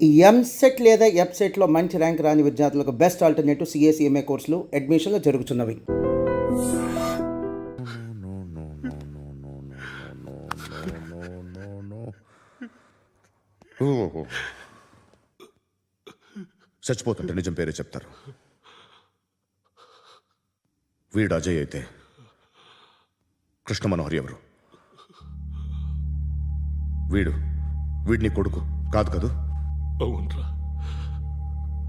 ఈ ఎంసెట్ లేదా ఎఫ్సెట్లో మంచి ర్యాంక్ రాని విద్యార్థులకు బెస్ట్ ఆల్టర్నేటివ్ సిఎస్ఈఎంఏ కోర్సులు అడ్మిషన్లు జరుగుతున్నవి. చచ్చిపోతుంటే నిజం పేరే చెప్తారు. వీడు అజయ్ అయితే కృష్ణ మనోహర్ ఎవరు? వీడిని కొడుకు కాదు కదూ? అవునరా,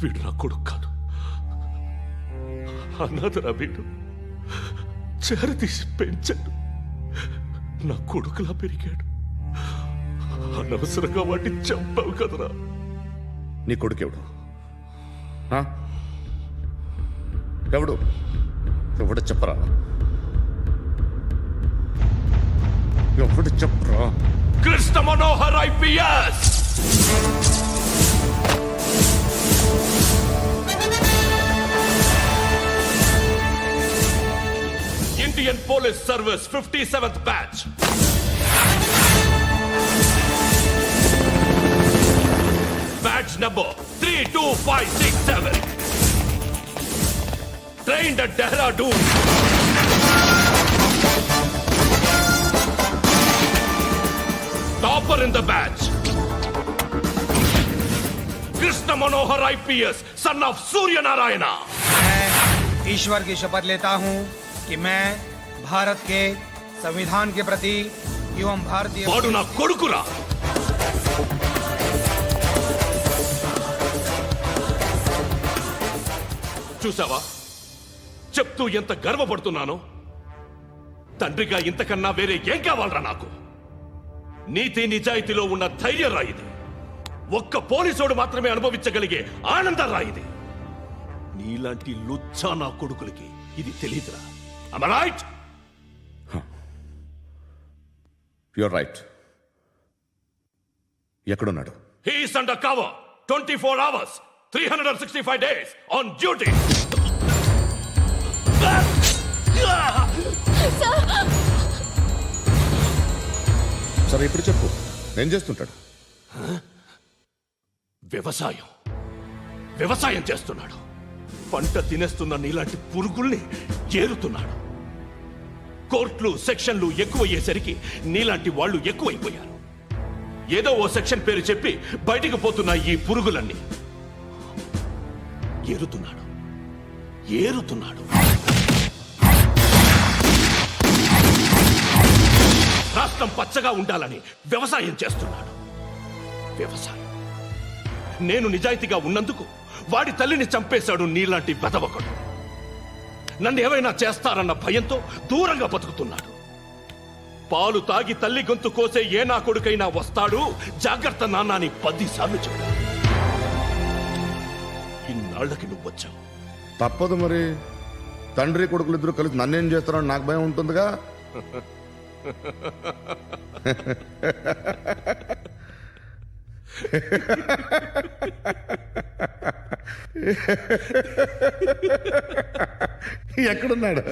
వీడు నా కొడుకు కాదు, అనాథరా. వీడు చేరతీసి పెంచాడు, నా కొడుకులా పెరిగాడు. అనవసరంగా వాటిని చంపావు కదరా. నీ కొడుకెవడు? ఎవడు? ఎవడు చెప్పరా? ఎవడు చెప్పరా? Krishna Manohar IPS. Indian police service 57th batch. Batch number 32567. Trained at Dehradun. Topper in the batch. Krishna Manohar IPS, son of Surya Narayana. मैं ईश्वर की शपथ लेता हूं कि मैं भारत के संविधान के प्रति एवं भारतीय వాడు నా కొడుకురా. చూసావా, చెప్తూ ఎంత గర్వపడుతున్నానో. తండ్రిగా ఇంతకన్నా వేరే ఏం కావాలరా నాకు? నీతి నిజాయితీలో ఉన్న ధైర్యం రా ఇది. ఒక్క పోలీసోడు మాత్రమే అనుభవించగలిగే ఆనందం రా ఇది. నీలాంటి లుచ్చా నా కొడుకులకి ఇది తెలీదురా. Am I right? You're right. ఎక్కడున్నాడు? He is under cover 24 hours 365 days on duty. సరే ఇప్పుడు చెప్పు, ఏం చేస్తుంటాడు? వ్యవసాయం చేస్తున్నాడు. పంట తినేస్తున్న నీలాంటి పురుగుల్ని ఏరుతున్నాడు. కోర్టులు సెక్షన్లు ఎక్కువయ్యేసరికి నీలాంటి వాళ్ళు ఎక్కువైపోయారు. ఏదో ఓ సెక్షన్ పేరు చెప్పి బయటికి పోతున్న ఈ పురుగులన్నీ ఏరుతున్నాడు. రాష్ట్రం పచ్చగా ఉండాలని వ్యవసాయం చేస్తున్నాడు. నేను నిజాయితీగా ఉన్నందుకు వాడి తల్లిని చంపేశాడు నీలాంటి బెదవకుడు. నన్ను ఏమైనా చేస్తారన్న భయంతో దూరంగా బతుకుతున్నాడు. పాలు తాగి తల్లి గొంతు కోసే ఏ నా కొడుకైనా వస్తాడు, జాగ్రత్త నాన్న అని 10 సార్లు చెప్పాడు. ఇన్నాళ్ళకి నువ్వు వచ్చావు. తప్పదు మరి. తండ్రి కొడుకులు ఇద్దరు కలిసి నన్నేం చేస్తారని నాకు భయం ఉంటుందిగా. ఎక్కడున్నాడు?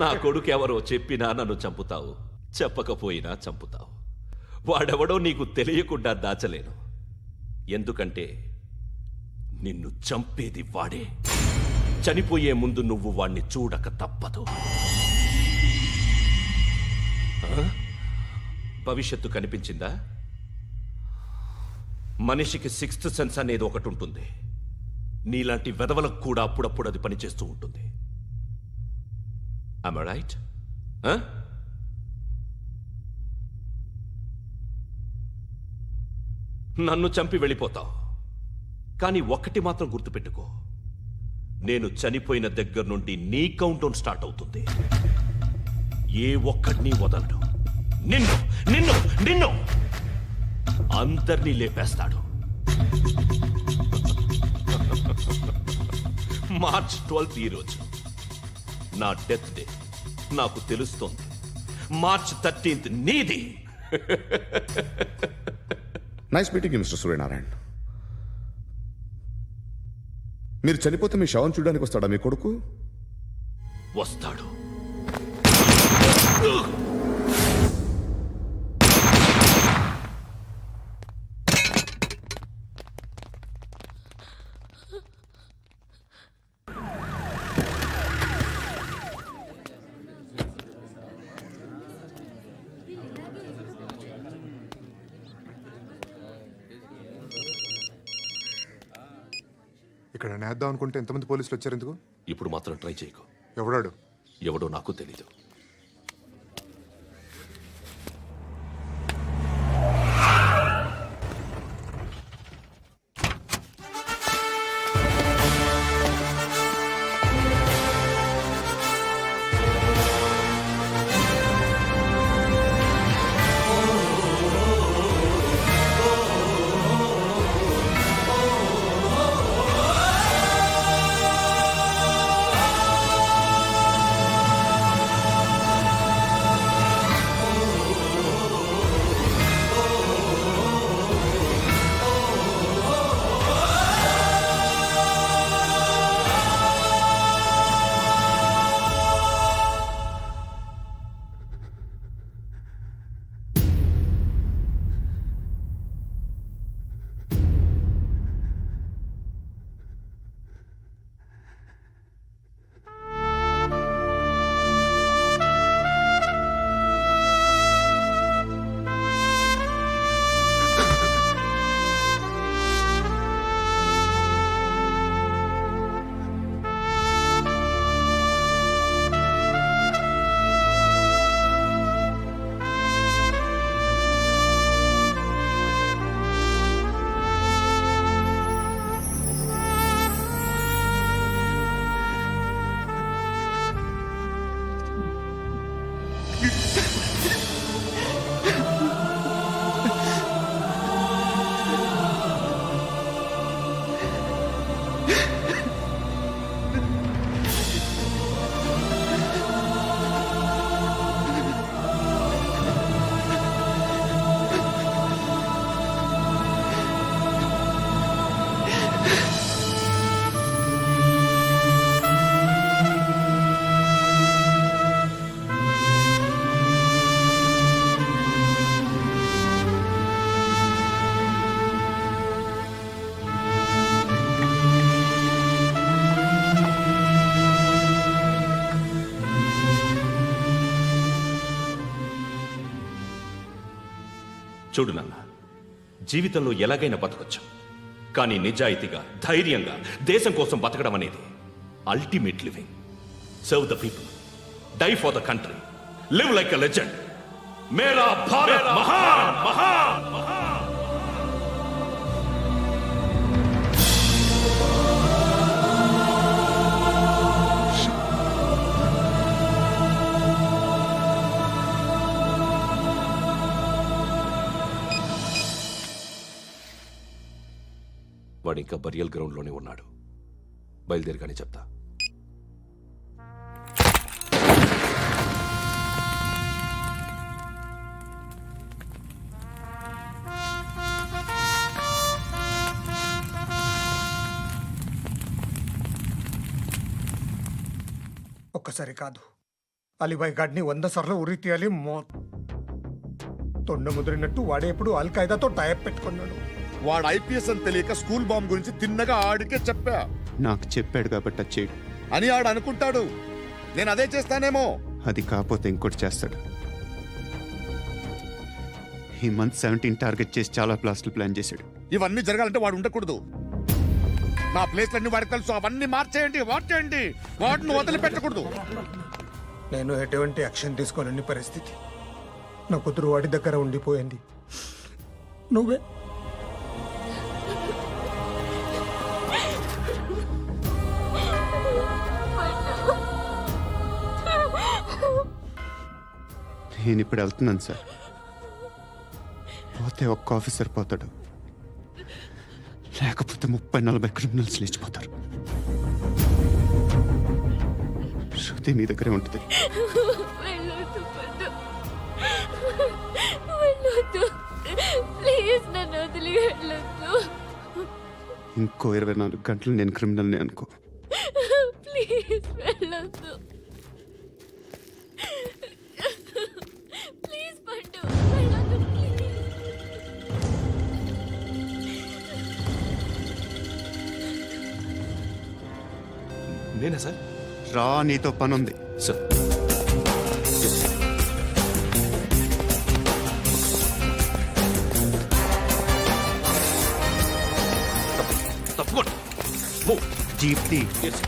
నా కొడుకు ఎవరో చెప్పినా నన్ను చంపుతావు, చెప్పకపోయినా చంపుతావు. వాడెవడో నీకు తెలియకుండా దాచలేను. ఎందుకంటే నిన్ను చంపేది వాడే. చనిపోయే ముందు నువ్వు వాణ్ణి చూడక తప్పదు. భవిష్యత్తు కనిపించిందా? మనిషికి 6th సెన్స్ అనేది ఒకటి ఉంటుంది. నీలాంటి వెధవలకు కూడా అప్పుడప్పుడు అది పనిచేస్తూ ఉంటుంది. Am I right? నన్ను చంపి వెళ్ళిపోతావు, కానీ ఒక్కటి మాత్రం గుర్తుపెట్టుకో. నేను చనిపోయిన దగ్గర నుండి నీ కౌంటౌన్ స్టార్ట్ అవుతుంది. ఏ ఒక్కడిని వదలడు. నిన్ను అందరినీ లేపేస్తాడు. మార్చ్ 12th ఈ రోజు నా డెత్ డే. నాకు తెలుస్తోంది. మార్చ్ 13th నీది. Nice meeting mister Suryanarayana. మీరు చనిపోతే మీ శవం చూడడానికి వస్తాడా మీ కొడుకు? వస్తాడు. ఇక్కడ నేద్దాం అనుకుంటే ఎంతమంది పోలీసులు వచ్చారు ఎందుకు? ఇప్పుడు మాత్రం ట్రై చేయకు. ఎవడాడు? ఎవడో నాకు తెలీదు. చూడు నాన్న, జీవితంలో ఎలాగైనా బతకొచ్చు, కానీ నిజాయితీగా ధైర్యంగా దేశం కోసం బతకడం అనేది ultimate living. Serve the people, die for the country, live like a legend. మేరా భారత్ మహాన్ మహాన్ మహాన్. వాడు ఇంకా బరియల్ గ్రౌండ్లోనే ఉన్నాడు. బయలుదేరగానే చెప్తా. ఒక్కసారి కాదు, అలీబాయ్ గాడిని 100 సార్లు ఉరి తీయాలి. తొండ ముదిరినట్టు వాడే ఎప్పుడు అల్ ఖైదాతో టైప్ పెట్టుకున్నాడు. వాడు ఐపీఎస్ అని తెలియక స్కూల్ బాంబ్ గురించి తిన్నగా ఆడికే చెప్పా. నాకు చెప్పాడు కాబట్టి అది చేయడు అని ఆడు అనుకుంటాడు. నేను అదే చేస్తానేమో. అది కాకపోతే ఇంకోటి చేస్తాడు. ఈ మంత్ 17 టార్గెట్ చేసి చాలా ప్లాస్ట్లు ప్లాన్ చేశాడు. ఇవన్నీ జరగాలంటే వాడు ఉండకూడదు. నా ప్లేస్లన్నీ వాడికి తెలుసు. అవన్నీ మార్చేయండి, వార్చేయండి. వాటిని వదిలిపెట్టకూడదు. నేను ఎటువంటి యాక్షన్ తీసుకోలేని పరిస్థితి. నా కూతురు వాడి దగ్గర ఉండిపోయింది. నువ్వే నేను ఇప్పుడు వెళ్తున్నాను సార్. పోతే ఒక్క ఆఫీసర్ పోతాడు, లేకపోతే 30-40 క్రిమినల్స్ లేచిపోతారు. శృతి మీ దగ్గరే ఉంటుంది. ఇంకో 24 గంటలు నేను క్రిమినల్ని అనుకో. ప్లీజ్ వెళ్ళొద్దు. ప్లీజ్ పండు వెళ్ళొద్దు. నేనా సార్? రా, నీతో పని ఉంది. సార్ తప్పకుండా. మూవ్. జీప్తి Yes.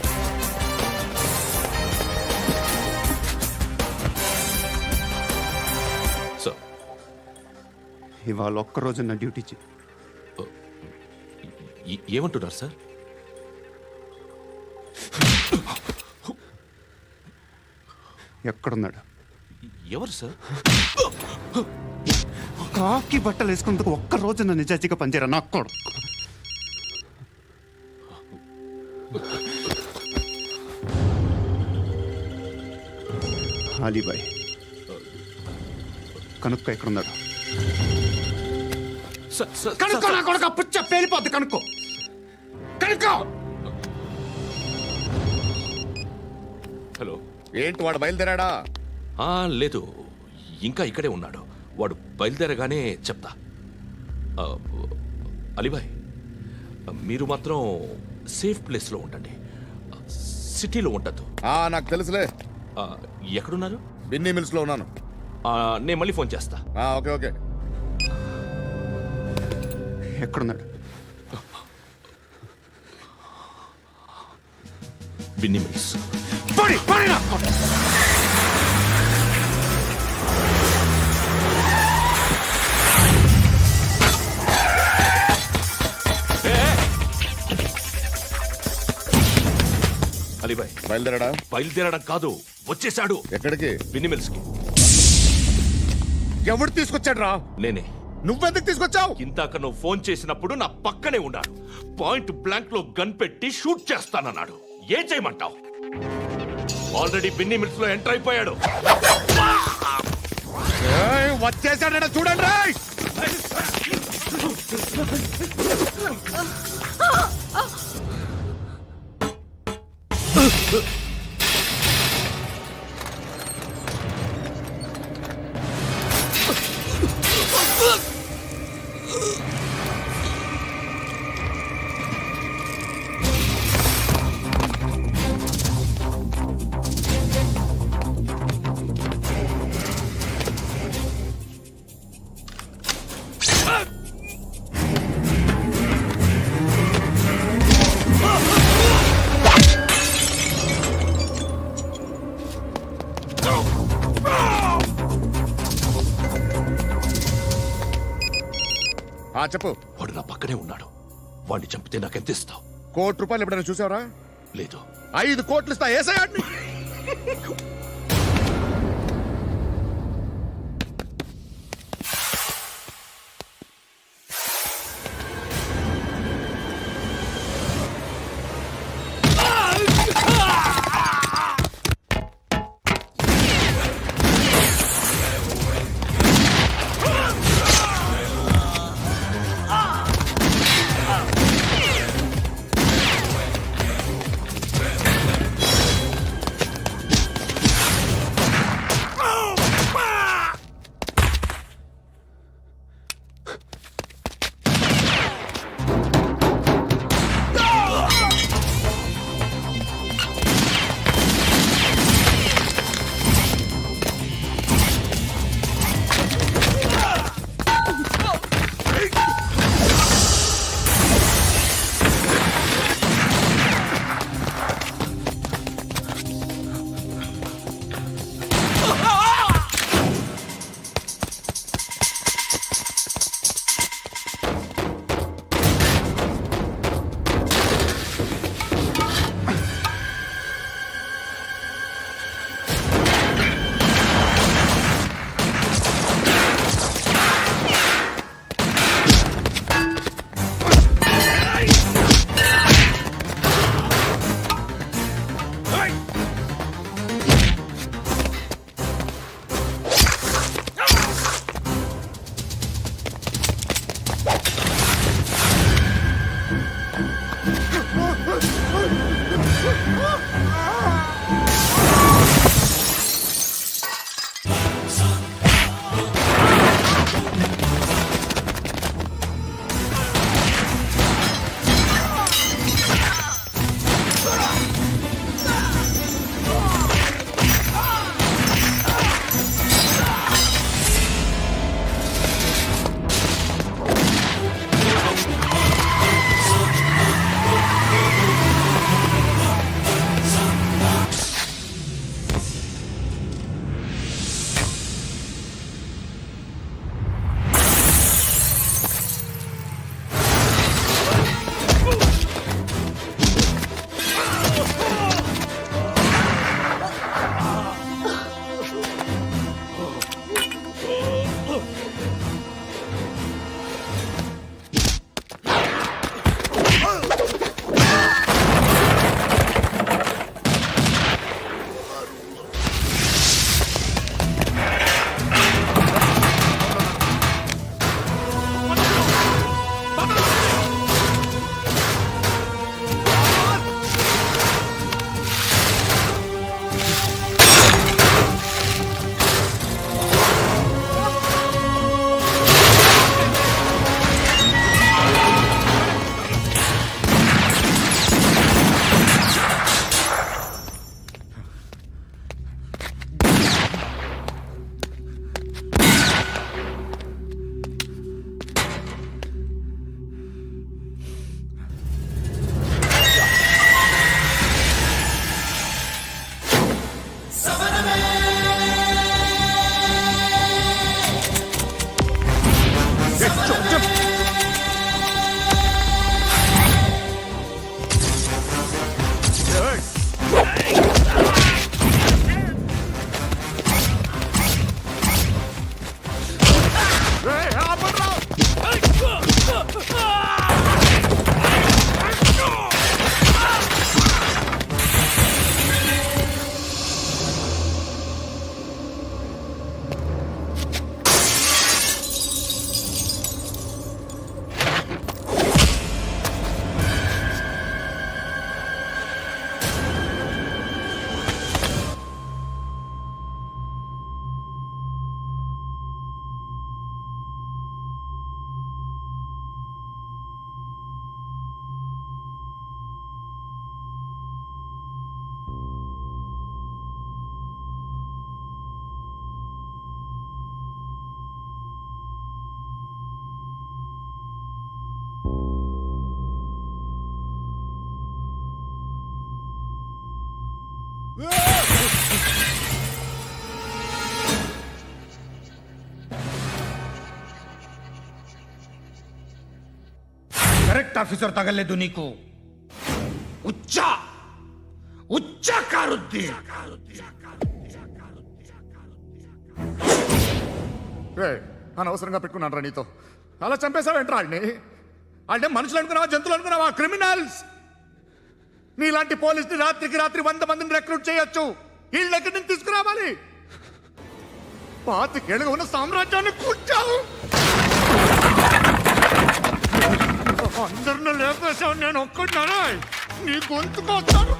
సార్, ఇవాళ ఒక్కరోజు నా డ్యూటీ ఏమంటున్నారు సార్? ఎక్కడున్నాడు? ఎవరు సార్? కాకి బట్టలు వేసుకున్నందుకు ఒక్కరోజు నా నిజాయితీగా పనిచేయరా నా కొడుకు. అలీబాయ్ కనుక్కో ఎక్కడున్నాడు? కనుక్కో నా కొడుకు, పుచ్చ పేలిపోద్ది. కనుక్కో కనుక్కో. హలో. ఏంటి వాడు బయలుదేరాడా? లేదు, ఇంకా ఇక్కడే ఉన్నాడు. వాడు బయలుదేరగానే చెప్తా. అలీబాయ్, మీరు మాత్రం సేఫ్ ప్లేస్లో ఉండండి, సిటీలో ఉండద్దు. నాకు తెలుసులే. ఎక్కడున్నారు? బిన్నీ మిల్స్ లో ఉన్నాను. నేను మళ్ళీ ఫోన్ చేస్తా. Okay okay. ఎక్కడున్నాడు? బిన్నీ మిల్స్. అలీబాయ్ బయలుదేరాడా? బయలుదేరడం కాదు, వచ్చేశాడు. ఎక్కడికి? బిన్నీ మిల్స్ కి. ఎవడు తీసుకొచ్చాడు రా? నేనే. నువ్వెందుకు తీసుకొచ్చావు? ఇందాక నువ్వు ఫోన్ చేసినప్పుడు నా పక్కనే ఉన్నాడు. పాయింట్ బ్లాంక్ లో గన్ పెట్టి షూట్ చేస్తానన్నాడు. ఏం చేయమంటావు? ఆల్రెడీ బిన్నీ మిల్స్ లో ఎంటర్ అయిపోయాడు. వచ్చేసాడ చూడండి రా. చెప్పు. వాడు నా పక్కనే ఉన్నాడు. వాడిని చంపితే నాకెంత ఇస్తావు? ₹1,00,00,000 ఎప్పుడైనా చూసావరా? లేదు. 5 కోట్లు ఇస్తా. ఏసయాడిని. करेक्ट ऑफिसर तगलेदु नीकू उच्चा उच्चा कारुद्दीन అనవసరంగా పెట్టుకున్నాను రా నీతో అలా చంపేశావేంట్రా ఆయన్ని అంటే మనుషులు అనుకున్నావా జంతువులు అనుకున్నావా క్రిమినల్స్ నీలాంటి పోలీసుని రాత్రికి రాత్రి 100 మందిని రిక్రూట్ చేయొచ్చు వీళ్ళ దగ్గర నుంచి తీసుకురావాలి పాతికేళ్ళుగా ఉన్న సామ్రాజ్యాన్ని కూర్చావు అందరిని లేపేశావు నేను ఒక్కడినారా నీ గొంతుకొస్తాను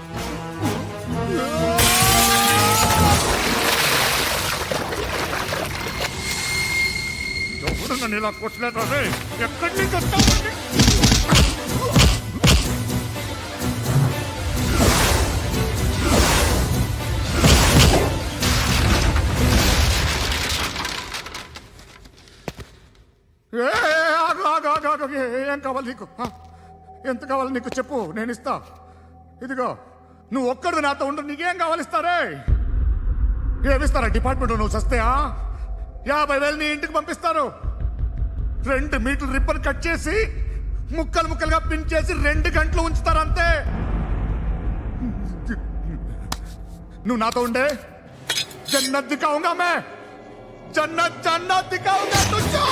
ఎవరు నన్ను ఇలా కొట్టలేదు రే ఎక్కడి నుంచి వస్తావు ఏం కావాలి నీకు ఎంత కావాలి నీకు చెప్పు నేను ఇస్తా ఇదిగో నువ్వు ఒక్కడు నాతో ఉండు నీకేం కావాలి ఇస్తారే ఏమిస్తారా డిపార్ట్మెంట్ నువ్వు సస్తేయా 50,000 నీ ఇంటికి పంపిస్తారు 2 మీటర్లు రిబ్బన్ కట్ చేసి ముక్కలు ముక్కలుగా పిన్ చేసి 2 గంటలు ఉంచుతారు అంతే నువ్వు నాతో ఉండే జన్నత్ దిఖాऊंगा मैं जन्नत जन्नत दिखाऊंगा तुझको